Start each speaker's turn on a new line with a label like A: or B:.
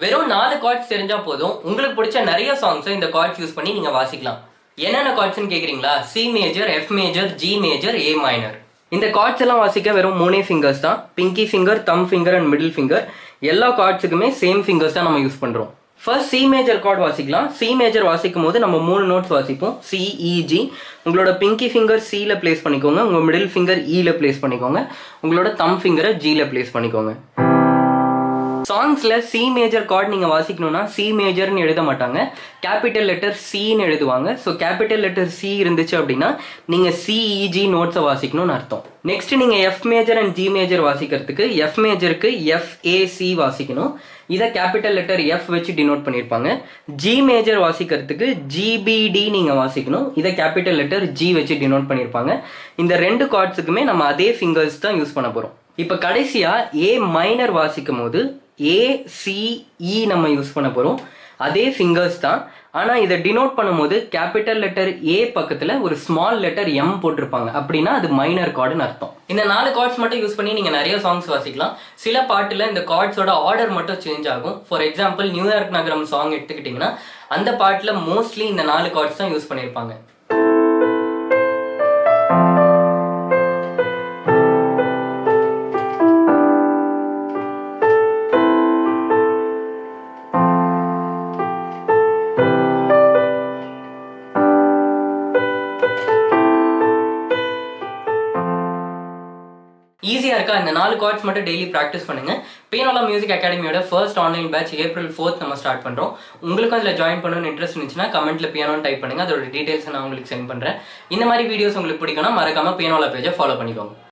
A: வெறும் 4 கார்ட்ஸ் தெரிஞ்சா போதும் உங்களுக்கு பிடிச்ச நிறைய சாங்ஸை இந்த கார்ட்ஸ் யூஸ் பண்ணி நீங்க வாசிக்கலாம். என்னென்ன கார்ட்ஸ்னு கேக்குறீங்களா? C major, F major, G major, ஏ மைனர். இந்த கார்ட்ஸ் எல்லாம் வாசிக்க வெறும் 3 ஃபிங்கர்ஸ் தான். Pinki finger, them finger and middle finger. எல்லா கார்ட்ஸுக்குமே சேம் ஃபிங்கர்ஸ் தான் நம்ம யூஸ் பண்றோம். ஃபர்ஸ்ட் சி மேஜர் கார்டு வாசிக்கலாம். சி மேஜர் வாசிக்கும் போது நம்ம 3 நோட்ஸ் வாசிப்போம். சி, இ, ஜி. உங்களோட பிங்கி ஃபிங்கர் சில பிளேஸ் பண்ணிக்கோங்க. உங்க மிடில் ஃபிங்கர் இல பிளேஸ் பண்ணிக்கோங்க. உங்களோட தம் ஃபிங்கரை ஜில பிளேஸ் பண்ணிக்கோங்க. சாங்ஸ்ல சி மேஜர் கார்டு நீங்க வாசிக்கணும்னா சி மேஜர்னு எழுத மாட்டாங்க, கேபிட்டல் லெட்டர் சின்னு எழுதுவாங்க. ஸோ கேபிட்டல் லெட்டர் சி இருந்துச்சு அப்படின்னா நீங்க சிஇஜி நோட்ஸை வாசிக்கணும்னு அர்த்தம். நெக்ஸ்ட் நீங்க F major and G major வாசிக்கிறதுக்கு எஃப் மேஜருக்கு எஃப்ஏசி வாசிக்கணும். இதை கேபிட்டல் லெட்டர் எஃப் வச்சு டினோட் பண்ணியிருப்பாங்க. ஜி மேஜர் வாசிக்கிறதுக்கு ஜிபிடி நீங்க வாசிக்கணும். இதை கேபிட்டல் லெட்டர் ஜி வச்சு டினோட் பண்ணியிருப்பாங்க. இந்த 2 கார்ட்ஸுக்குமே நம்ம அதே ஃபிங்கர்ஸ் தான் யூஸ் பண்ண போறோம். இப்போ கடைசியா ஏ மைனர் வாசிக்கும் போது ஏசிஇ நம்ம யூஸ் பண்ண போறோம். அதே ஃபிங்கர்ஸ் தான். ஆனா இதை டினோட் பண்ணும்போது கேபிட்டல் லெட்டர் ஏ பக்கத்துல ஒரு ஸ்மால் லெட்டர் எம் போட்டிருப்பாங்க. அப்படின்னா அது மைனர் கார்டுன்னு அர்த்தம். இந்த 4 கார்ட்ஸ் மட்டும் யூஸ் பண்ணி நீங்க நிறைய சாங்ஸ் வாசிக்கலாம். சில பாட்டுல இந்த கார்ட்ஸோட ஆர்டர் மட்டும் சேஞ்ச் ஆகும். ஃபார் எக்ஸாம்பிள் நியூயார்க் நகரம் சாங் எடுத்துக்கிட்டீங்கன்னா அந்த பாட்டுல மோஸ்ட்லி இந்த 4 கார்ட்ஸ் தான் யூஸ் பண்ணியிருப்பாங்க. ஈஸியா இருக்கா? இந்த 4 கார்ட்ஸ் மட்டும் டெய்லி ப்ராக்டிஸ் பண்ணுங்க. பியானோலா மியூசிக் அகாடமியோட first online batch April 4th நம்ம ஸ்டார்ட் பண்றோம். உங்களுக்கும் அதில் ஜாயின் பண்ணணும்னு இன்ட்ரெஸ்ட் இருந்துச்சுன்னா கமெண்ட்ல பியானோன்னு டைப் பண்ணுங்க. அதோட டீடைல்ஸ் நான் உங்களுக்கு சென்ட் பண்றேன். இந்த மாதிரி வீடியோஸ் உங்களுக்கு பிடிக்கும்னா மறக்காம பியானோலா பேஜை ஃபாலோ பண்ணிக்கோங்க.